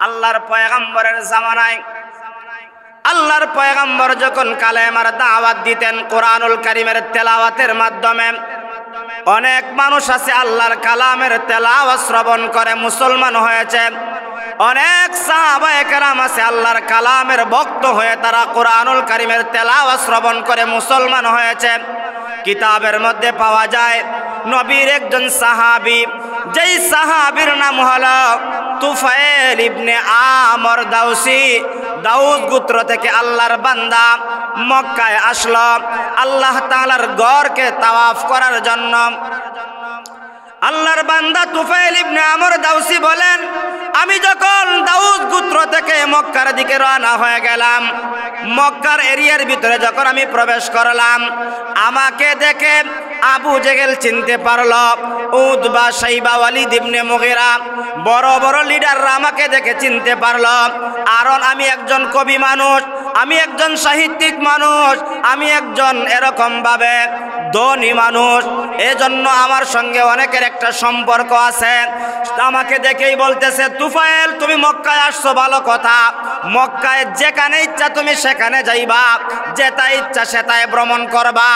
আল্লাহর পয়গম্বরের জামানায় আল্লাহর পয়গম্বর যখন কালেমার দাওয়াত দিতেন কোরআনুল কারীমের তেলাওয়াতের মাধ্যমে, অনেক মানুষ আছে আল্লাহর কালামের তেলাওয়াত শ্রবণ করে মুসলমান হয়েছে। অনেক সাহাবায়ে কেরাম আছে আল্লাহর কালামের ভক্ত হয়ে তারা কোরআনুল কারীমের তেলাওয়াত শ্রবণ করে মুসলমান হয়েছে। কিতাবের মধ্যে পাওয়া যায় নবীর একজন সাহাবী, যেই সাহাবীর নাম হলো তুফাইল ইবনে আমর দাউসি। দাউদ গোত্র থেকে আল্লাহর বান্দা মক্কায় আসলো আল্লাহ তাআলার ঘরকে তাওয়াফ করার জন্য। আল্লাহর বান্দা তুফাইল ইবনে আমর দাউসি বলেন, আমি যখন দাউদ গোত্র থেকে মক্কার দিকে রওনা হয়ে গেলাম, মক্কার এরিয়ার ভিতরে যখন আমি প্রবেশ করলাম, আমাকে দেখে আবু জেহেল চিনতে পারলো, উতবা, শাইবা, ওয়ালিদ ইবনে মুগীরা, বড় বড় লিডাররা আমাকে দেখে চিনতে পারলো। কারণ আমি একজন কবি মানুষ, আমি একজন সাহিত্যিক মানুষ, আমি একজন এরকম ভাবে ধনী মানুষ, এজন্য আমার সঙ্গে অনেকের একটা সম্পর্ক আছে। আমাকে দেখেই বলতেছে, তুফাইল তুমি মক্কায় আসছো ভালো কথা, মক্কায় যেখানে ইচ্ছা তুমি সেখানে যাইবা, যেটা ইচ্ছা সেটাই ভ্রমণ করবা,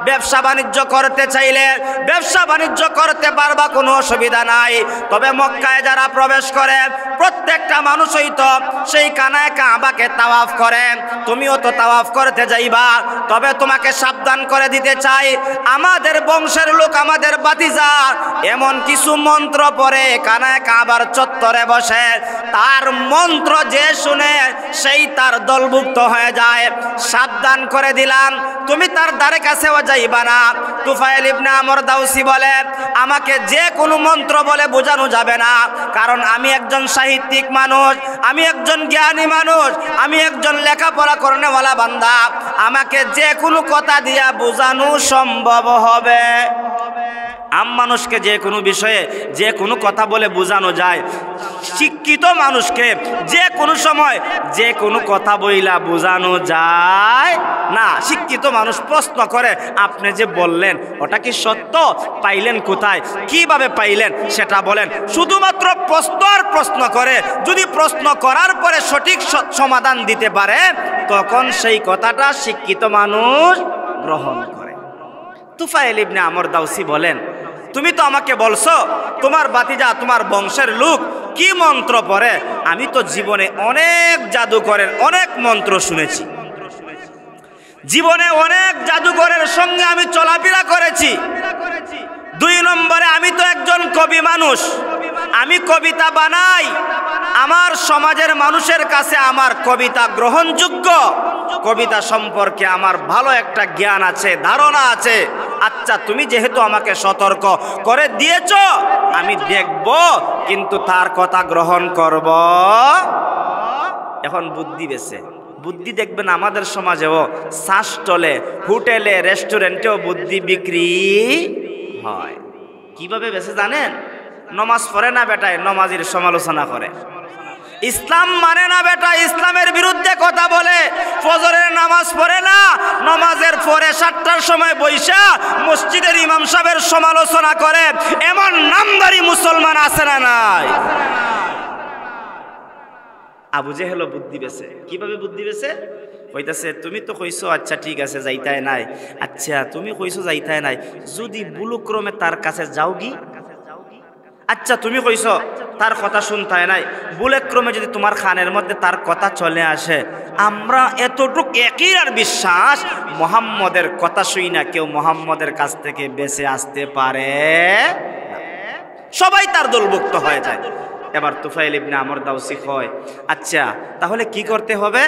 ব্যবসা বাণিজ্য করতে চাইলে ব্যবসা বাণিজ্য করতে পারবা, কোনো অসুবিধা নাই। তবে মক্কায় যারা প্রবেশ করে প্রত্যেকটা মানুষই তো সেই কানায় কাবাকে তাওয়াফ করে, তুমিও তো তাওয়াফ করতে যাইবা। তবে তোমাকে সাবধান করে দিতে চাই, আমাদের বংশের লোক, আমাদের ভাতিজা এমন কিছু মন্ত্র পড়ে কানায় কাবার চত্বরে বসে, তার মন্ত্র যে শুনে সেই তার দলভুক্ত হয়ে যায়। সাবধান করে দিলাম, তুমি তার দ্বারে কাছেও যাইবা না। তুফাইল ইবনে আমর দাউসি বলে, আমাকে যে কোনো মন্ত্র বলে বোঝানো যাবে না, কারণ আমি একজন সাহিত্যিক মানুষ, আমি একজন জ্ঞানী মানুষ, আমি একজন লেখাপড়া করেনেওয়ালা বান্দা, আমাকে যে কোনো কথা দিয়া বোঝানো সম্ভব হবে। আম মানুষকে যে কোনো বিষয়ে যে কোনো কথা বলে বোঝানো যায়, শিক্ষিত মানুষকে যে কোনো সময় যে কোনো কথা বইলা বোঝানো যায় না। শিক্ষিত মানুষ প্রশ্ন করে, আপনি যে বললেন ওটা কি সত্য, পাইলেন কোথায়, কিভাবে পাইলেন সেটা বলেন। শুধুমাত্র প্রশ্ন আর প্রশ্ন করে, যদি প্রশ্ন করার পরে সঠিক সমাধান দিতে পারে তখন সেই কথাটা শিক্ষিত মানুষ গ্রহণ করে। তুফাইল ইবনে আমর দাউসি বলেন, তুমি তো আমাকে বলছো তোমার ভাতিজা তোমার বংশের লোক কি মন্ত্র পড়ে, আমি তো জীবনে অনেক জাদুকরের অনেক মন্ত্র শুনেছি, জীবনে অনেক জাদুকরের সঙ্গে আমি চলাফেরা করেছি। 2 নম্বরে আমি তো একজন কবি মানুষ, আমি কবিতা বানাই, আমার সমাজের মানুষের কাছে আমার কবিতা গ্রহণযোগ্য, কবিতা সম্পর্কে আমার ভালো একটা জ্ঞান আছে, ধারণা আছে। আচ্ছা তুমি যেহেতু আমাকে সতর্ক করে দিয়েছ, আমি দেখব কিন্তু তার কথা গ্রহণ করব। এখন বুদ্ধি বেছে, বুদ্ধি দেখবেন আমাদের সমাজেও শ্বাস চলে, হোটেলে রেস্টুরেন্টেও বুদ্ধি বিক্রি হয়। কিভাবে বেছে জানেন? নমাজ পড়ে না বেটায় নমাজির সমালোচনা করে, ইসলাম মানে না বেটা ইসলামের বিরুদ্ধে কথা বলে, ফজরের নামাজ পড়ে না, নামাজের পরে 7টার সময় বৈশা মসজিদের ইমাম সাহেবের সমালোচনা করে, এমন নামদারি মুসলমান আছে না নাই? আবু জেহেল বুদ্ধি বেছে। কিভাবে বুদ্ধি বেছে? কইতাছে, তুমি তো কইছো আচ্ছা ঠিক আছে যাইতাই নাই, আচ্ছা তুমি কইছো যাইতাই নাই, যদি বুলুক্রমে তার কাছে যাও গি, আচ্ছা তুমি কইছো তার কথা শুনতাই নাই, বুলেক্রমে যদি তোমার খানের মধ্যে তার কথা চলে আসে, আমরা এতটুক একই আর বিশ্বাস, মুহাম্মদের কথা শুই না কেউ মুহাম্মদের কাছ থেকে বেঁচে আসতে পারে, সবাই তার দলভুক্ত হয়ে যায়। এবার তুফাইল ইবনে আমর দাউসি কয়, আচ্ছা তাহলে কি করতে হবে?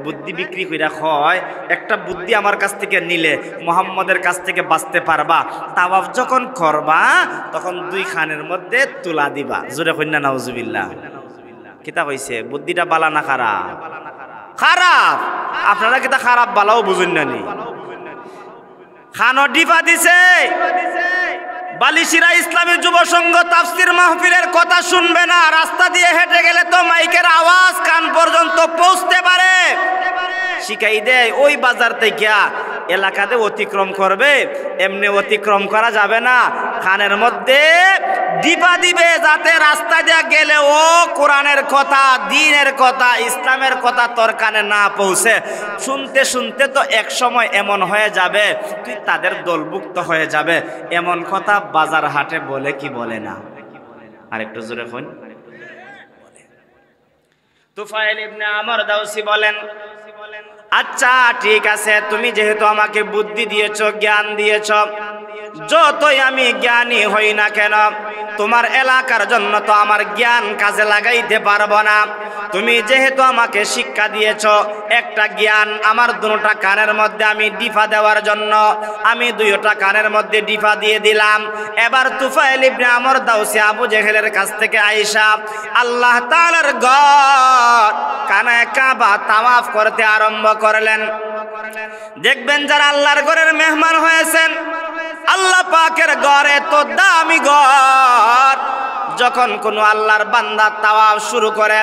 বুদ্ধি বিক্রি কইরা কয়, একটা বুদ্ধি আমার কাছ থেকে নিলে মুহাম্মদের কাছ থেকে বাঁচতে পারবা, তাওয়াফ যখন করবা তখন 2 খানের মধ্যে তুলা দিবা। জোরে কইনা নাউজুবিল্লাহ। কিতা কইছে? বুদ্ধিটা বালা না খারাপ? খারাপ। আপনারা কিতা খারাপ বালাও বুঝুন না নি? খানো ডিপা দিছে। বালিশিরা ইসলামী যুব সংঘ তাফসীর মাহফিলের কথা শুনবে না, রাস্তা দিয়ে হেঁটে গেলে তো মাইকের আওয়াজ কান পর্যন্ত পৌঁছতে পারে, শিখাই দেয় ওই বাজার থেকে এলাকাতে অতিক্রম করবে, এমনি অতিক্রম করা যাবে না, খানের মধ্যে ডিপা দিবে যাতে রাস্তা দিয়ে গেলে ও কোরআনের কথা, দ্বীনের কথা, ইসলামের কথা তোর কানে না পৌঁছে। শুনতে শুনতে তো এক সময় এমন হয়ে যাবে তুই তাদের দলভুক্ত হয়ে যাবে। এমন কথা বাজার হাটে বলে কি বলে না? আর একটু জোরে হন। তুফাইল ইবনে আমর দাউসি বলেন, আচ্ছা ঠিক আছে, তুমি যেহেতু আমাকে বুদ্ধি দিয়েছ, জ্ঞান দিয়েছ, যতই আমি জ্ঞানী হই না কেন তোমার এলাকার জন্য তো আমার জ্ঞান কাজে লাগাইতে পারবো না। তুমি যেহেতু আমাকে শিক্ষা দিয়েছ একটা জ্ঞান, আমার দুটা কানের মধ্যে আমি ডিফা দেওয়ার জন্য আমি দুইটা কানের মধ্যে ডিফা দিয়ে দিলাম। এবার তুফাইল ইবনে আমর দাউসি আবু জেহেলের কাছ থেকে আয়েশা আল্লাহ তাআলার ঘর কানায়ে কাবা তাওয়াফ করতে আরম্ভ করলেন। দেখবেন যারা আল্লাহর ঘরের মেহমান হয়েছেন, আল্লাহ পাকের ঘরে তো দামি ঘর, যখন কোনো আল্লাহর বান্দা তাওয়াফ শুরু করে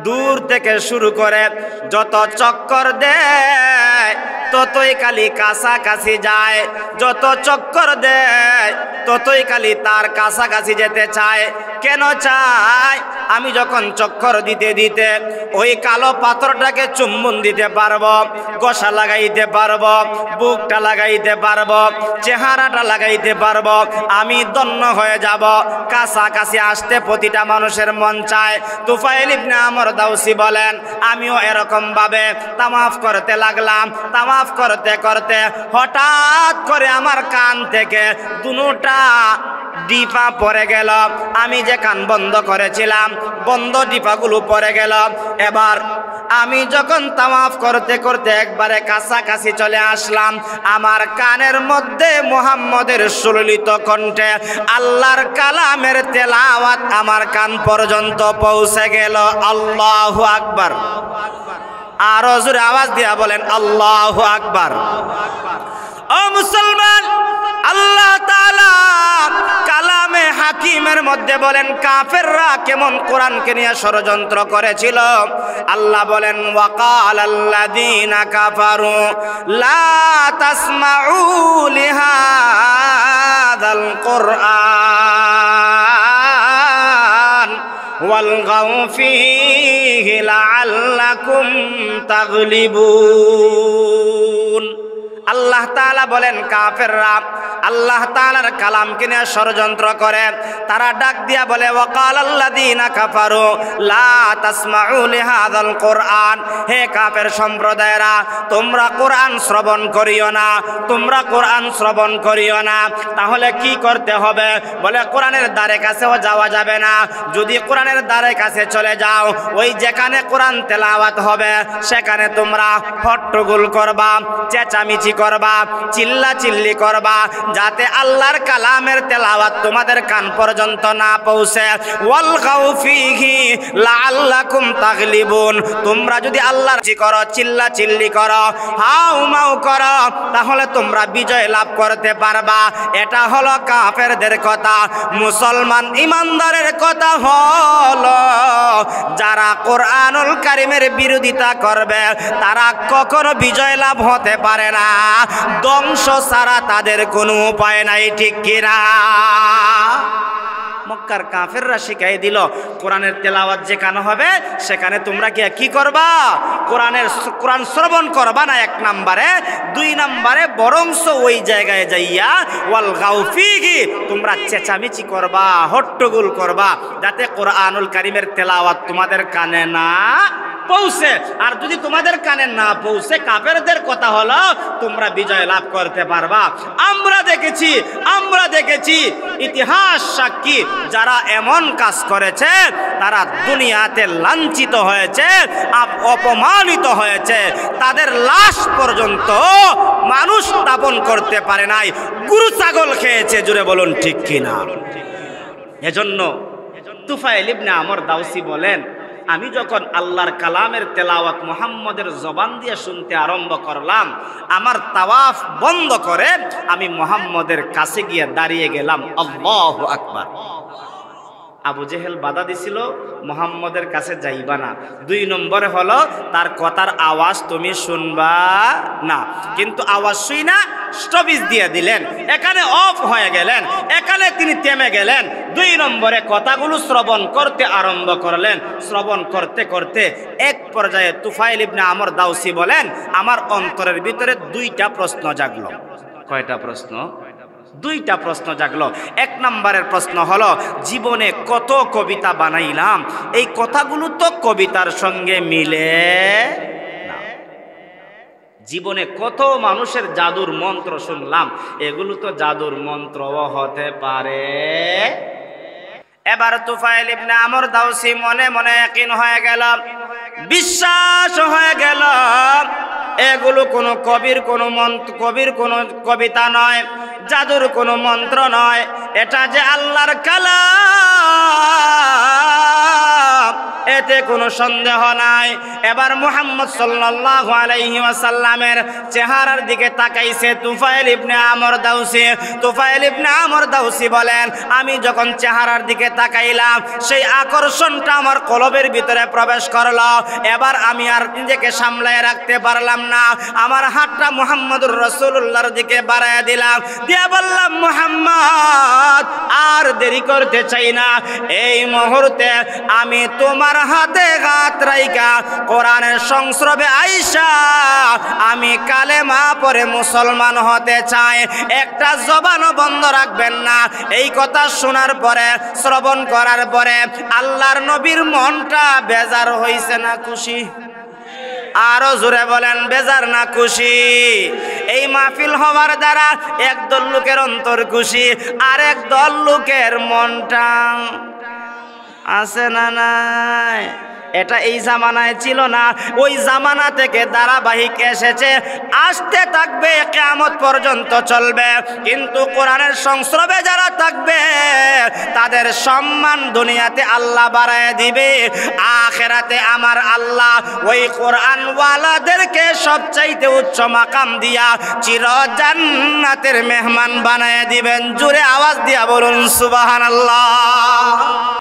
দূর থেকে শুরু করে যত চক্কর দেয় ততই খালি কাছাকাছি যায়, যত চক্কর দেয় ততই খালি তার কাছাকাছি যেতে চায়। কেন চায়? আমি যখন চক্কর দিতে দিতে ওই কালো পাথরটাকে চুম্বন দিতে পারবো, গোসা লাগাইতে পারবো, বুকটা লাগাইতে পারবো, চেহারাটা লাগাইতে পারবো, আমি ধন্য হয়ে যাব। কাছাকাছি আসতে প্রতিটা মানুষের মন চায়। তুফাইল ইবনে আমর দাউসি বলেন, আমিও এরকম ভাবে তাওয়াফ করতে লাগলাম। তাওয়াফ করতে করতে হঠাৎ করে আমার কান থেকে দুটা ডিপা পড়ে গেল। আমি যে কান বন্ধ করেছিলাম বন্ধ ডিপাগুলো পড়ে গেল। এবার আমি যখন তাওয়াফ করতে করতে একবারে কাছাকাছি চলে আসলাম, আমার কানের মধ্যে মুহাম্মদের সুললিত কণ্ঠে আল্লাহর কালামের তেলাওয়াত আমার কান পর্যন্ত পৌঁছে গেল। আল্লাহু আকবার। আরো জোরে আওয়াজ দিয়া বলেন আল্লাহু আকবার। ও মুসলমান, আল্লাহ তাআলা কালামে হাকিমের মধ্যে বলেন কাফেররা কেমন কোরআনকে নিয়ে ষড়যন্ত্র করেছিল। আল্লাহ বলেন ওয়াকালাল্লাযীনা কাফারু লা তাসমাউ লিহাযাল কুরআন ওয়ালগাউ ফীহি লাআল্লাকুম তাগলিবুন। আল্লাহ তাআলা বলেন কাফেররা আল্লাহ তাআলার কালামকে নিয়ে ষড়যন্ত্র করে। তারা ডাক দিয়া বলে ওয়াকালাল্লাযীনা কাফারু লা তাসমাউ লিহাযাল কুরআন, হে কাফের সম্প্রদায়রা তোমরা কোরআন শ্রবণ করিও না, তোমরা কোরআন শ্রবণ করিও না। তাহলে কি করতে হবে? বলে কোরআনের দ্বারে কাছেও যাওয়া যাবে না। যদি কোরআনের দ্বারে কাছে চলে যাও, ওই যেখানে কোরআন তেলাওয়াত হবে সেখানে তোমরা হট্টগোল করবা, চেঁচামেচি করবা, চিল্লা চিল্লি করবা, যাতে আল্লাহর কালামের তেলাওয়াত তোমাদের কান পর্যন্ত না পৌঁছে। ওয়ালগাউ ফীহি লাআল্লাকুম তাগলিবুন, তোমরা যদি আল্লাহর করো, চিল্লা চিল্লি করো, হাউ মাউ করো, তাহলে তোমরা বিজয় লাভ করতে পারবা। এটা হলো কাফেরদের কথা। মুসলমান ইমানদারের কথা হলো যারা কোরআনুল কারীমের বিরোধিতা করবে তারা কখনো বিজয় লাভ হতে পারে না। ধ্বংস ছাড়া তাদের কোনো উপায় নাই, ঠিক কিনা? মক্কার কাফেররা শিখাই দিল কোরআনের তেলাওয়াত যেখানে হবে সেখানে তোমরা কি করবা? কোরআন শ্রবণ করবা না এক নম্বরে। দুই নম্বরে বরংস ওই জায়গায় যাইয়া ওয়ালগাউ ফীহি তোমরা চেঁচামেচি করবা, হট্টগোল করবা, যাতে কোরআনুল কারীমের তেলাওয়াত তোমাদের কানে না পৌঁছে। আর যদি তোমাদের কানে না পৌঁছে, কাফেরদের কথা হলো তোমরা বিজয় লাভ করতে পারবা। আমরা দেখেছি ইতিহাস সাক্ষী, যারা এমন কাজ করেছে তারা দুনিয়াতে লাঞ্ছিত হয়েছে, অপমানিত হয়েছে, তাদের লাশ পর্যন্ত মানুষ স্থাপন করতে পারে নাই, গরু ছাগল খেয়েছে। জুড়ে বলুন ঠিক কিনা? এজন্য তুফাইল ইবনে আমর দাউসি বলেন, আমি যখন আল্লাহর কালামের তেলাওয়াত মুহাম্মদের জবান দিয়ে শুনতে আরম্ভ করলাম, আমার তাওয়াফ বন্ধ করে আমি মুহাম্মদের কাছে গিয়ে দাঁড়িয়ে গেলাম। আল্লাহু আকবার। আবু জেহেল বাধা দিছিল মুহাম্মদের কাছে যাইবা না। 2 নম্বরে হলো তার কথার আওয়াজ তুমি শুনবা না, কিন্তু আওয়াজ শুই না স্টপিজ দিয়ে দিলেন, এখানে অফ হয়ে গেলেন, এখানে তিনি থেমে গেলেন। 2 নম্বরে কথাগুলো শ্রবণ করতে আরম্ভ করলেন। শ্রবণ করতে করতে এক পর্যায়ে তুফাইল ইবনে আমর দাউসি বলেন, আমার অন্তরের ভিতরে 2টা প্রশ্ন জাগলো। কয়টা প্রশ্ন? 2টা প্রশ্ন জাগলো। 1 নম্বরের প্রশ্ন হলো, জীবনে কত কবিতা বানাইলাম, এই কথাগুলো তো কবিতার সঙ্গে মিলে না। জীবনে কত মানুষের জাদুর মন্ত্র শুনলাম, এগুলো তো জাদুর মন্ত্রও হতে পারে। এবার তুফাইল ইবনে আমর দাউসি মনে মনে ইয়াকিন হয়ে গেল, বিশ্বাস হয়ে গেল, এগুলো কোনো কবির কোনো কবিতা নয়, জাদুর কোনো মন্ত্র নয়, এটা যে আল্লাহর কালাম, এতে কোনো সন্দেহ নাই। এবার মুহাম্মদ সাল্লাল্লাহু আলাইহি ওয়াসাল্লামের চেহারার দিকে তাকাইছে তুফাইল ইবনে আমর দাউসি। তুফাইল ইবনে আমর দাউসি বলেন, আমি যখন চেহারার দিকে তাকাইলাম, সেই আকর্ষণটা আমার কলবের ভিতরে প্রবেশ করলো। এবার আমি আর নিজেকে সামলায় রাখতে পারলাম না, আমার হাতটা মুহাম্মদুর রাসূলুল্লাহর দিকে বাড়ায় দিলাম, দিয়ে বললাম, মুহাম্মদ আর দেরি করতে চাই না, এই মুহূর্তে আমি তোমার হাতে হাত রাইখা কোরআনের সংস্রবে আইসা আমি কালেমা পড়ে মুসলমান হতে চাই, একটা জবানও বন্ধ রাখবেন না। এই কথা শোনার পরে, শ্রবণ করার পরে আল্লাহর নবীর মনটা বেজার হইছে না খুশি? আরো জোরে বলেন, বেজার না খুশি? এই মাহফিল হওয়ার দ্বারা একদল লোকের অন্তর খুশি, আর একদল লোকের মনটা আছে না নাই? এটা এই জামানায় ছিল না, ওই জামানা থেকে ধারাবাহিক এসেছে, আসতে থাকবে, কিয়ামত পর্যন্ত চলবে। কিন্তু কোরআনের সংস্রবে যারা থাকবে তাদের সম্মান দুনিয়াতে আল্লাহ বাড়ায় দিবে, আখিরাতে আমার আল্লাহ ওই কোরআন ওয়ালাদেরকে সবচাইতে উচ্চ মাকাম দিয়া চির জান্নাতের মেহমান বানায় দিবেন। জোরে আওয়াজ দিয়া বলুন সুবহানাল্লাহ।